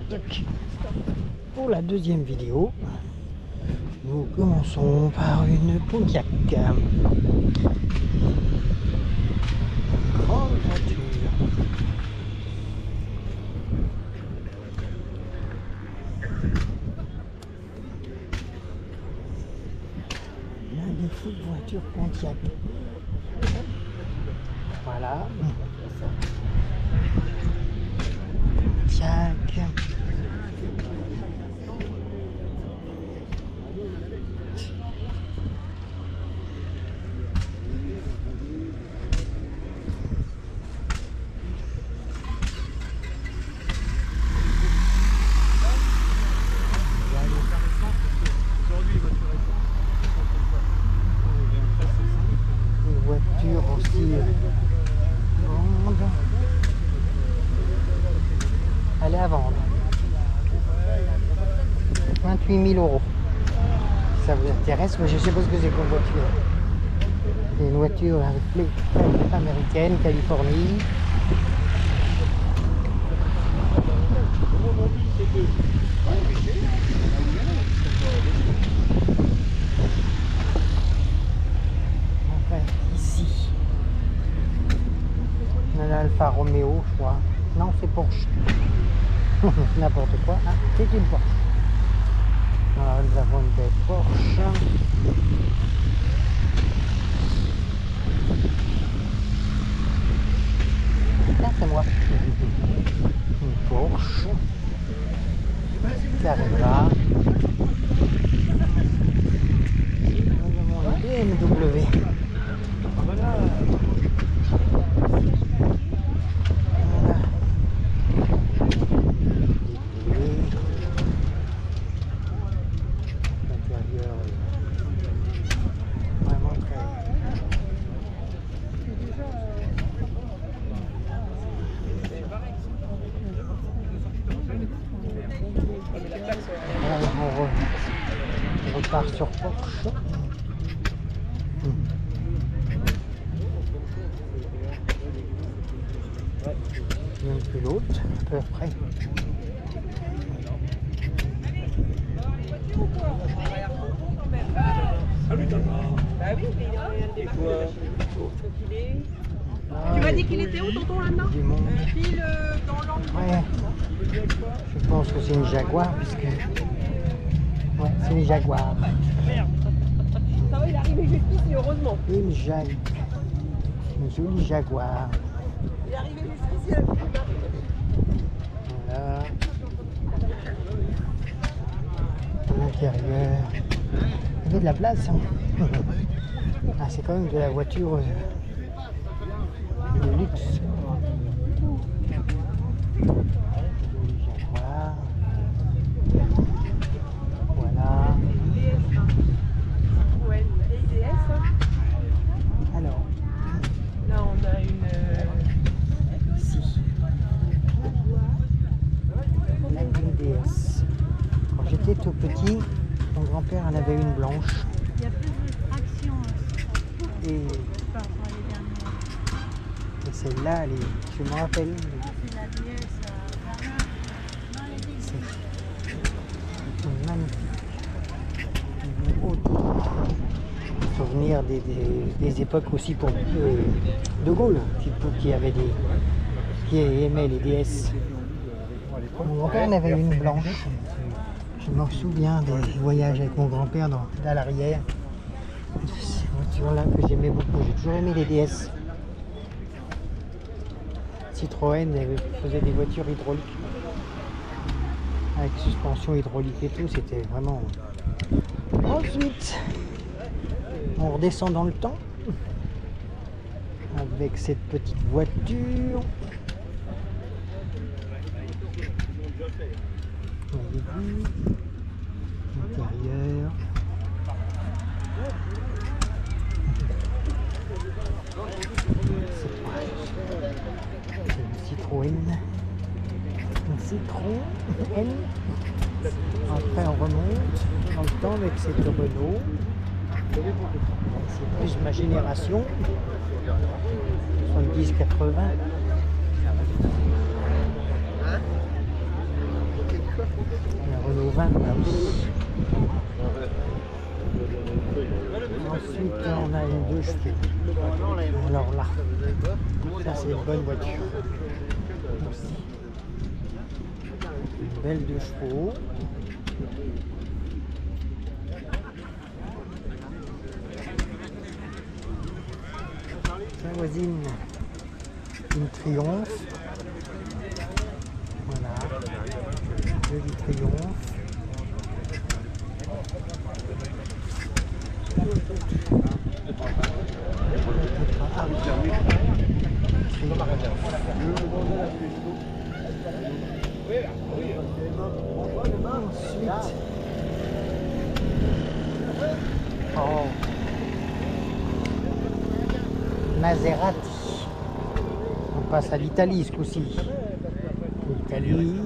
Donc, pour la deuxième vidéo, nous commençons par une Pontiac. Grande voiture. Magnifique voiture Pontiac. Voilà. Pontiac. Aussi grande. Elle est à vendre 28 000 €. Ça vous intéresse, mais je sais pas ce que c'est comme voiture. C'est une voiture avec plaque américaine, Californie. Alfa Romeo, je crois. Non, c'est Porsche. N'importe quoi. Ah, c'est une Porsche. Alors, nous avons une belle Porsche. Là, c'est moi. Une Porsche. Carrera. Nous avons une BMW. On repart sur Porsche. Même que l'autre, à peu près. Salut Tata. Bah oui, mais il y a un démarrage. Tu m'as dit qu'il était où, tonton, là-dedans? Pile dans l'angle. Ouais. Je pense que c'est une Jaguar, puisque... Ouais, c'est une Jaguar. Merde. Ça va, il est arrivé juste ici, heureusement. Une Jaguar. Une jolie Jaguar. Il est arrivé juste ici, Voilà. À l'intérieur. Il y avait de la place. Hein. Ah, c'est quand même de la voiture de luxe. Jaguar. Voilà. Ouais, une DS. Alors. Là, on a une... Ici. La DS. Quand j'étais tout petit, mon grand-père en avait une blanche. Il y a plus de traction Et par rapport à les dernières. Et celle-là, je me rappelle. C'est la DS dans les C'est une magnifique. Une haute. Souvenir des époques aussi pour De Gaulle, qui aimait les DS. Mon grand-père en avait une blanche. Je me souviens des voyages avec mon grand-père à l'arrière. Ces voitures-là que j'aimais beaucoup. J'ai toujours aimé les DS. Citroën faisait des voitures hydrauliques. Avec suspension hydraulique et tout, c'était vraiment... Ensuite, on redescend dans le temps. Avec cette petite voiture. Intérieur. C'est une Citroën. Une Citroën. Après on remonte dans le temps avec cette Renault. C'est plus ma génération. 70-80. vin là aussi. Ensuite on a une 2 chevaux. Alors là, ça c'est une bonne voiture aussi. Une belle 2 chevaux. Sa voisine, une Triomphe. Voilà, jolie Triomphe. Ah oui, ensuite, oh, Maserati. On passe à l'Italie ce coup-ci. L'Italie.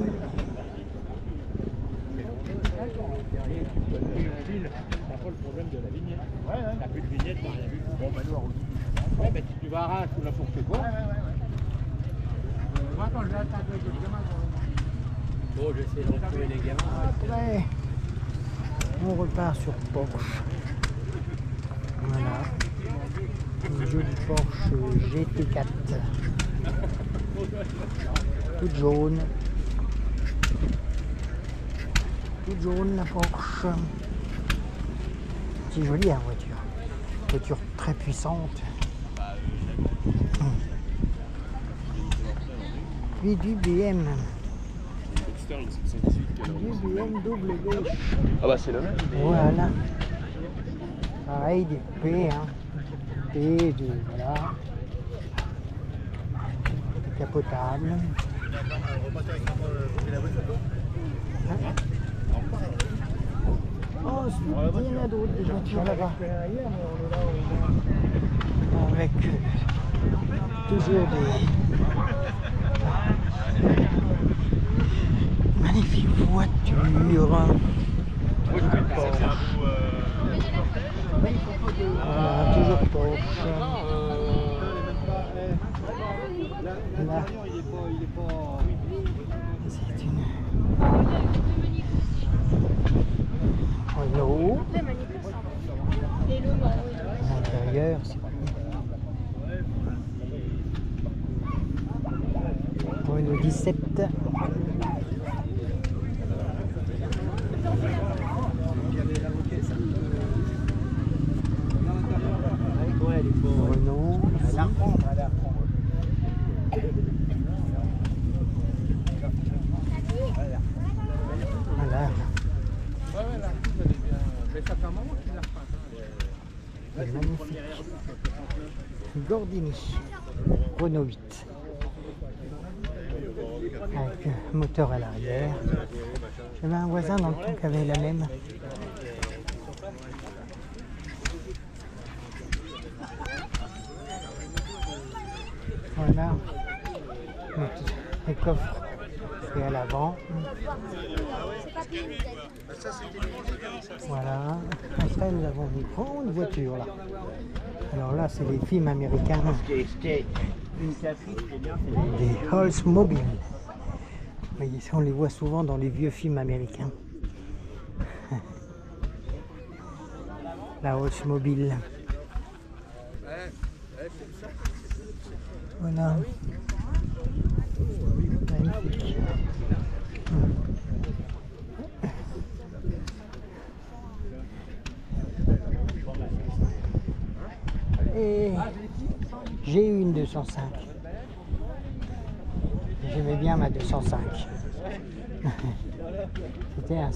Le problème de la vignette. Ouais, t'as plus de vignette, t'as rien vu. Bon, bah nous, on ouais, bah tu vas arracher ou n'importe quoi. Attends, je vais attendre avec les gamins. Bon, j'essaie de retrouver les gamins. Après, on repart sur Porsche. Voilà. Une jolie Porsche GT4. Toute jaune. Toute jaune la Porsche. C'est joli la voiture. Voiture très puissante. Puis du BM. Du BMW. Ah bah c'est le même. Voilà. Pareil, des P, hein. P, du, voilà. Capotable. Ensuite, il y en a d'autres, des voitures là-bas. Avec toujours des magnifiques voitures. Voilà, toujours Porsche. Là, c'est une Renault. L'intérieur, c'est Renault 17. Renault. Voilà. Magnifique. Gordini. Renault 8. Avec moteur à l'arrière. J'avais un voisin dans le temps qui avait la même. Voilà. Les coffres et à l'avant. Voilà. Après nous avons une grande voiture là. Alors là c'est les films américains. Des Oldsmobile. Mais on les voit souvent dans les vieux films américains. La Oldsmobile. Voilà. Magnifique. Et j'ai eu une 205. J'aimais bien ma 205. C'était une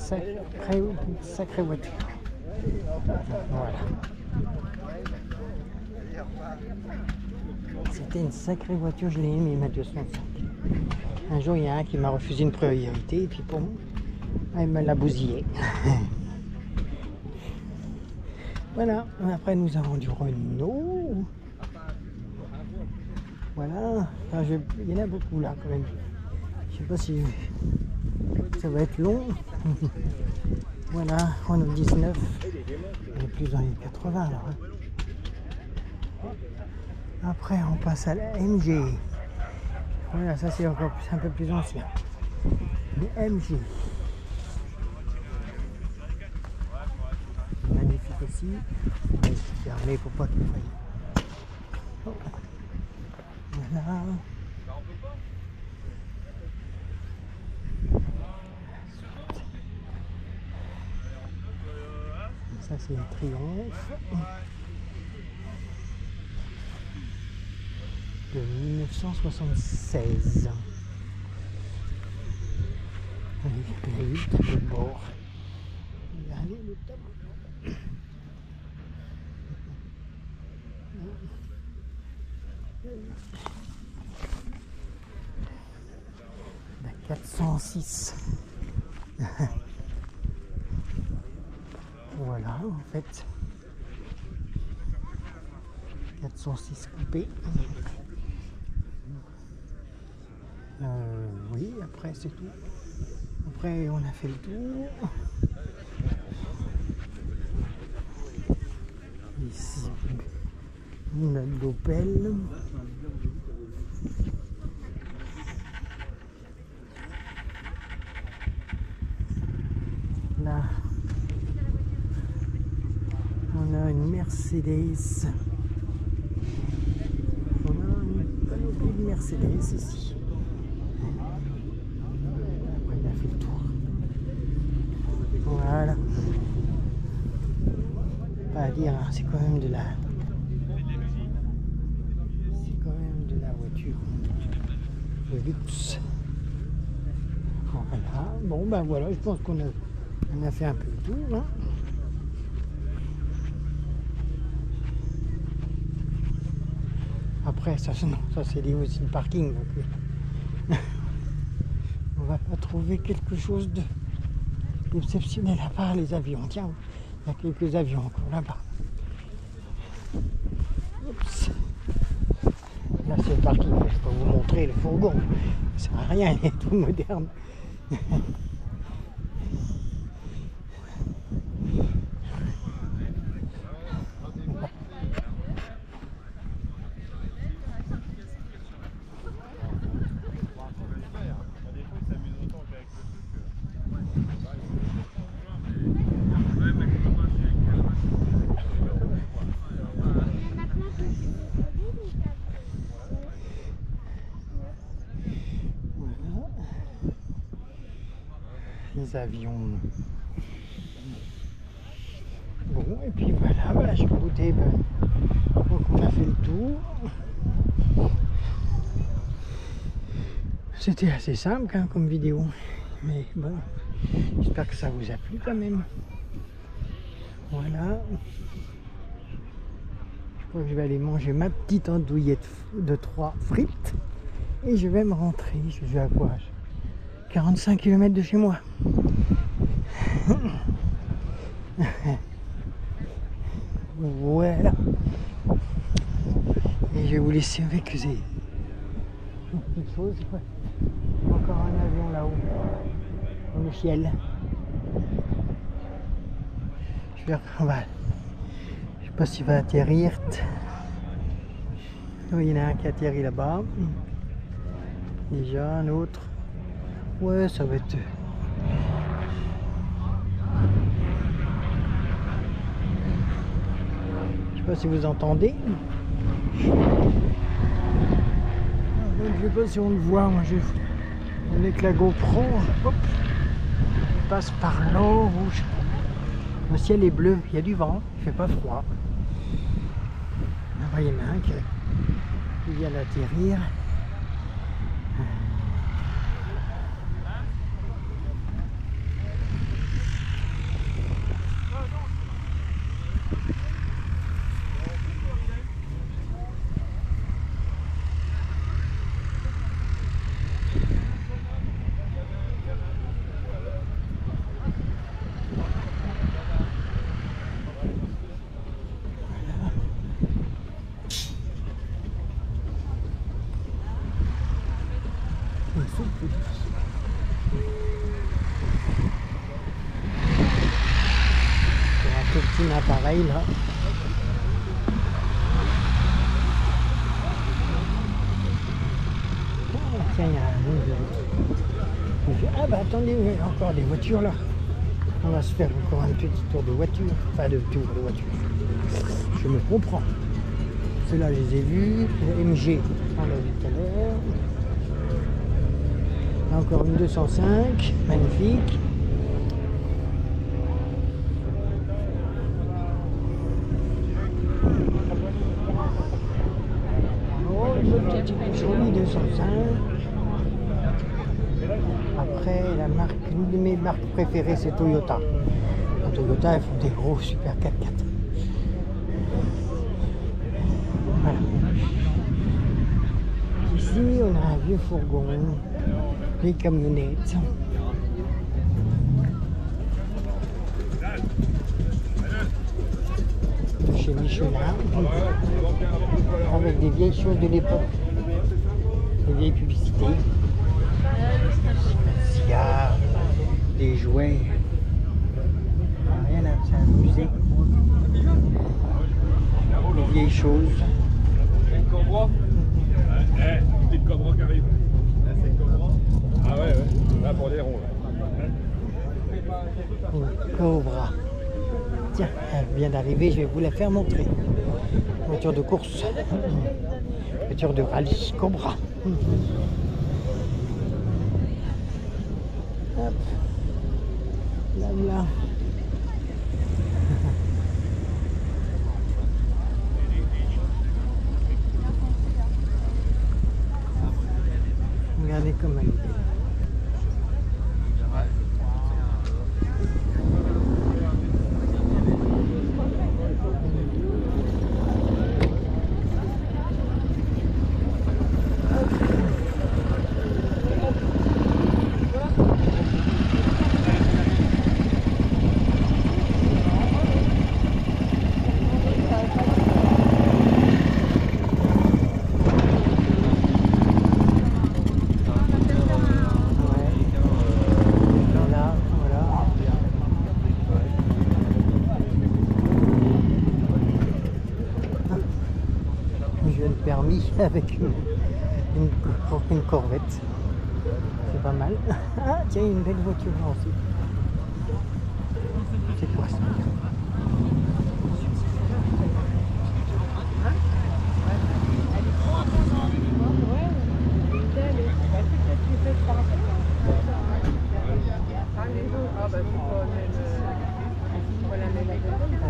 sacrée voiture. Voilà. C'était une sacrée voiture, je l'ai aimée ma 205. Un jour il y a un qui m'a refusé une priorité et puis pour moi, il me l'a bousillé. Voilà, après nous avons du Renault. Voilà, enfin, il y en a beaucoup là quand même. Je sais pas si ça va être long. Voilà, Renault 19. On est plus dans les 80 là. Après on passe à la MG. Voilà, ça c'est encore un peu plus ancien. Le MG. ici. Mais c'est fermé pour pas qu'il faille. Oh. Voilà. Ça c'est le triomphe de 1976. Allez, le tableau de bord. Regardez le tableau. La 406. Voilà, en fait. 406 coupé. Oui, après c'est tout. Après on a fait le tour. Ici, on a de l'Opel. Là, on a une Mercedes. On a une panoplie de Mercedes ici. Après, il a fait le tour. Voilà. Pas à dire, hein, c'est quand même de la. C'est quand même de la voiture de luxe. Voilà. Bon ben voilà, je pense qu'on a fait un peu le tour. Hein. Après, ça c'est lié aussi le parking. Donc, on va pas trouver quelque chose d'exceptionnel à part les avions. Tiens, il y a quelques avions encore là-bas. Oups. Là, c'est le parking. Je ne vais pas vous montrer le fourgon. Ça sert à rien, il est tout moderne. Les avions. Bon, et puis voilà, je goûtais, donc on a fait le tour. C'était assez simple hein, comme vidéo, mais bon, j'espère que ça vous a plu quand même. Voilà. Je crois que je vais aller manger ma petite andouillette de 3 frites et je vais me rentrer. Je suis à quoi? 45 km de chez moi. Voilà. Et je vais vous laisser avec ces petites choses. Encore un avion là-haut, dans le ciel. Je sais pas s'il va atterrir. Oui, il y en a un qui atterrit là-bas. Déjà un autre. Ouais, ça va être. Je sais pas si vous entendez. Je sais pas si on le voit. Moi, avec la GoPro, hop, il passe par l'eau rouge. Le ciel est bleu. Il y a du vent. Il fait pas froid. Vous voyez un qui vient d'atterrir. Un appareil là. Oh, tiens, il y a un... Ah bah attendez, il y a encore des voitures là. On va se faire encore un petit tour de voiture. Enfin, de tour de voiture. Je me comprends. Ceux-là, je les ai vus. Le MG, on l'a vu tout à l'heure. Encore une 205, magnifique. Oh, une petite jolie 205. Après, la marque, une de mes marques préférées, c'est Toyota. La Toyota, elles font des gros super 4x4. Voilà. Ici, on a un vieux fourgon, des camionnettes. De chez Michelin, avec des vieilles choses de l'époque, des vieilles publicités, des cigares, des jouets. Rien à s'amuser. Des vieilles choses. Petite cobra qui arrive. Là, c'est cobra. Ah ouais, ouais. Là, pour les ronds. Une Cobra. Tiens, elle vient d'arriver, je vais vous la faire montrer. Voiture de course. Voiture de rallye. Cobra. Hop. Là, là. Regardez comme elle est. Permis avec une Corvette. C'est pas mal. Ah, tiens, une belle voiture là aussi. C'est quoi ça?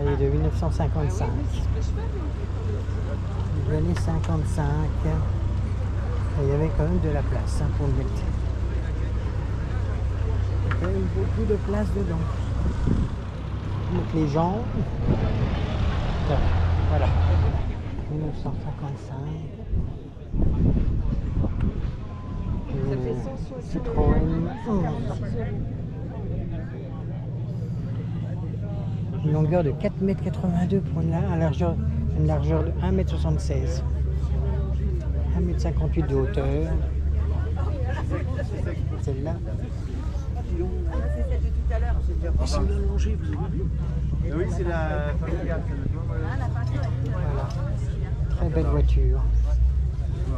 Elle est de 1955. L'année 55, il y avait quand même de la place pour le mettre. Il y a quand même beaucoup de place dedans. Donc les gens, voilà, 1955. Citroën 11. Une longueur de 4,82 m pour une largeur de 1,76 m. 1,58 m de hauteur. Celle-là. C'est celle de tout à l'heure. C'est bien mangé, vous avez vu? Oui, c'est la familiale. Voilà. Très belle voiture.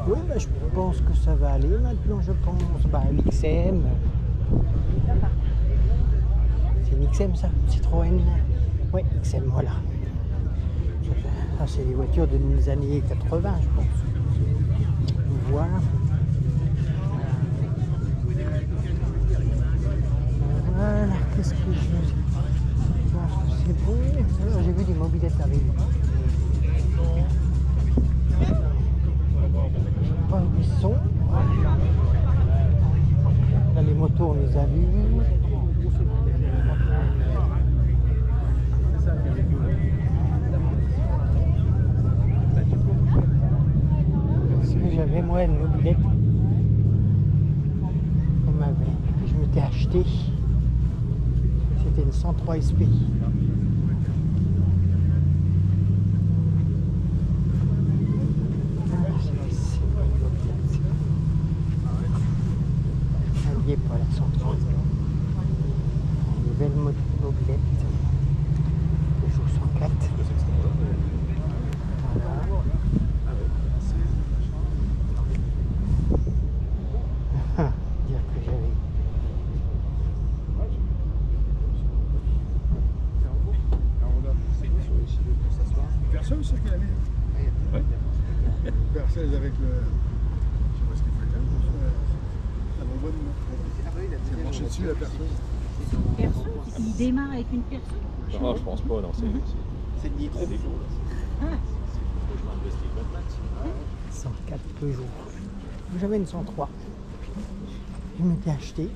Oui, bah, je pense que ça va aller maintenant, je pense. Bah, l'XM. C'est une XM ça? Citroën? Oui, XM, voilà. Ça, c'est des voitures des années 80, je pense. Voilà. Voilà, qu'est-ce que je pense que c'est bon. J'ai vu des mobylettes arriver. Je sais pas où ils sont. Là, les motos, on les a vus. Est-ce que j'avais moi une mobilette que je m'étais acheté? C'était une 103 SP. Allié pour la 103. Une belle mobilette. Peugeot 104. Voilà. Dire que j'avais Ouais. Perceuse avec le... Je sais pas ce qu'il fait là. La bonbonne. C'est branché dessus la perceuse. Perceuse, il démarre avec une perceuse. Non, je pense pas, non, c'est C'est des lots, là. Ah. 104 Peugeot. J'avais une 103. Je m'étais acheté.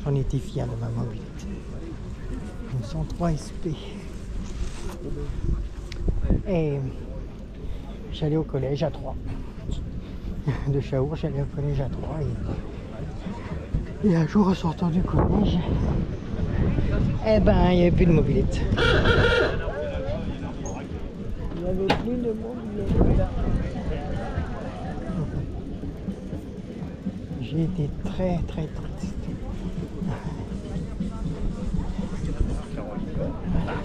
J'en étais fier de ma mobilité. Une 103 SP. Et j'allais au collège à 3. De Chaour, j'allais au collège à 3. Et un jour, en sortant du collège, eh ben, il n'y avait plus de mobilette. Il n'y avait plus de mobilette. J'ai été très très triste.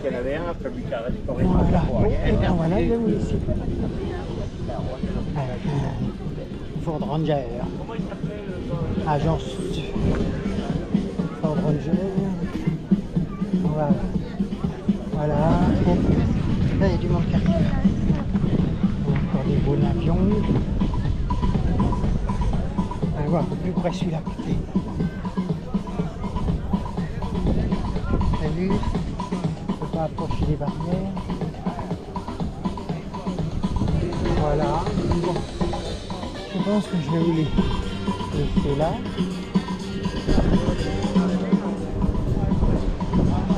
Il y en avait un, après lui qui a restauré. Voilà, et bien voilà, je vais vous laisser. Avec un Ford Ranger. Agence Ford Ranger. Voilà. Voilà. Bon. Là, il y a du monde qui arrive. Encore des beaux avions. On voit un peu plus près celui-là à côté. T'as vu? On ne peut pas approcher les barrières. Voilà. Bon. Je pense que je vais vous laisser là.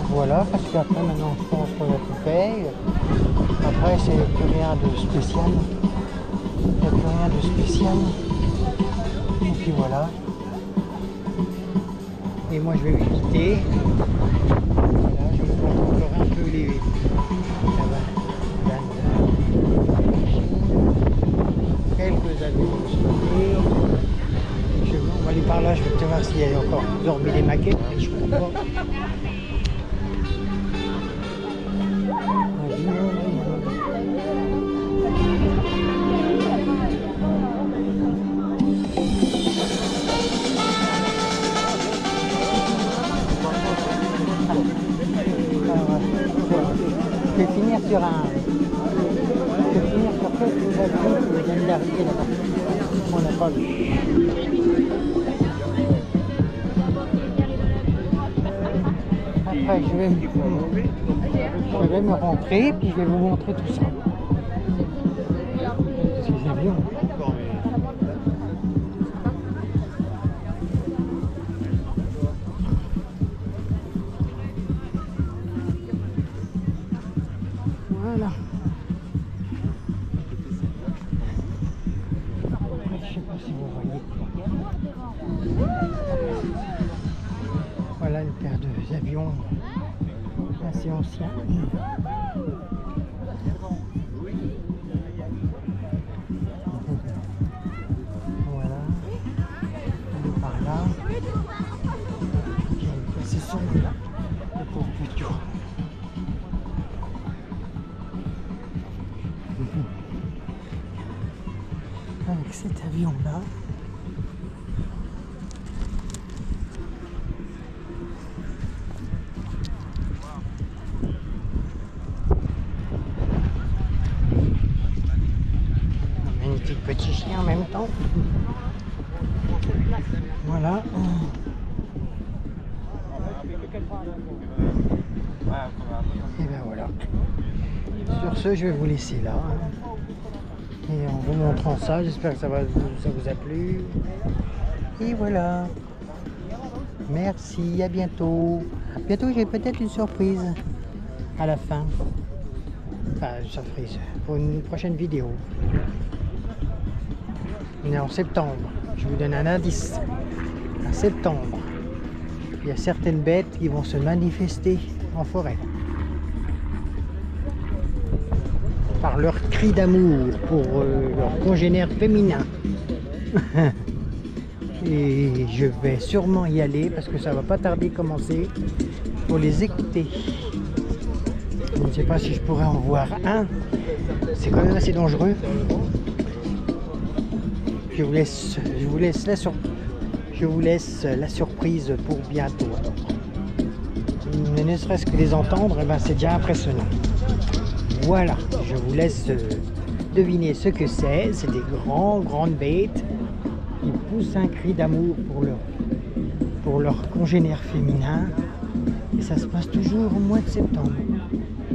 Voilà, parce qu'après maintenant je pense qu'on a tout fait. Après c'est plus rien de spécial. Il n'y a plus rien de spécial. Et puis voilà. Et moi je vais vous quitter. Voilà, je vous montre encore un peu les quelques avions. On va aller par là, je vais te voir s'il y a encore dormi des maquettes, mais je ne crois pas. Je vais finir sur un... Je vais finir sur quelques avions qui viennent d'arriver là-bas. On n'a pas vu. Après, je vais me rentrer, puis je vais vous montrer tout ça. Ces avions. Voilà. Je ne sais pas si vous voyez. Voilà une paire d'avions assez anciens. Voilà. On est par là. C'est celui-là. Le pauvre petit. Avec cet avion-là. Petit chien en même temps. Voilà. Et ben voilà. Sur ce, je vais vous laisser là. Et en vous montrant ça, j'espère que ça vous a plu. Et voilà. Merci, à bientôt. Bientôt, j'ai peut-être une surprise à la fin. Enfin, une surprise pour une prochaine vidéo. On est en septembre. Je vous donne un indice. En septembre, il y a certaines bêtes qui vont se manifester en forêt. Par leur cri d'amour pour leurs congénères féminins. Et je vais sûrement y aller parce que ça va pas tarder à commencer pour les écouter. Je ne sais pas si je pourrais en voir un. C'est quand même assez dangereux. Je vous laisse la surprise pour bientôt. Mais ne serait-ce que les entendre, eh ben, c'est déjà impressionnant. Voilà, je vous laisse deviner ce que c'est. C'est des grandes bêtes qui poussent un cri d'amour pour leur congénère féminin. Et ça se passe toujours au mois de septembre.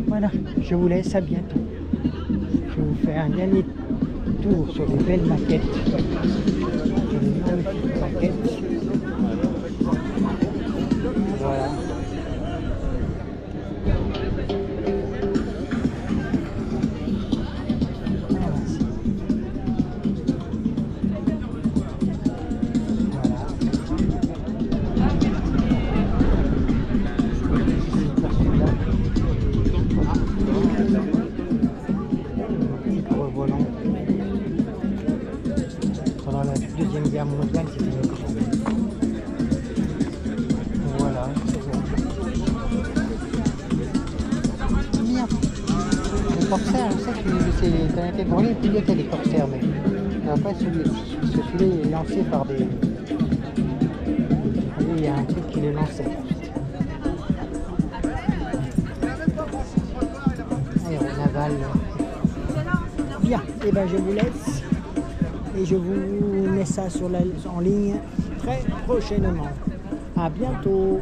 Voilà, je vous laisse, à bientôt. Je vous fais un dernier tour sur les belles maquettes. Sur les magnifiques maquettes. Voilà. Pendant la Deuxième Guerre mondiale, c'était une grande. Voilà, c'est bon. Bien. Les corsaires, je sais que ça a été brûlé, puis il y a des corsaires, mais il n'y a pas celui-ci. Parce que celui-là il est lancé par des. Vous voyez, il y a un truc qui les lançait. Aéronaval. Bien, et ben je vous laisse. Et je vous mets ça en ligne très prochainement. À bientôt.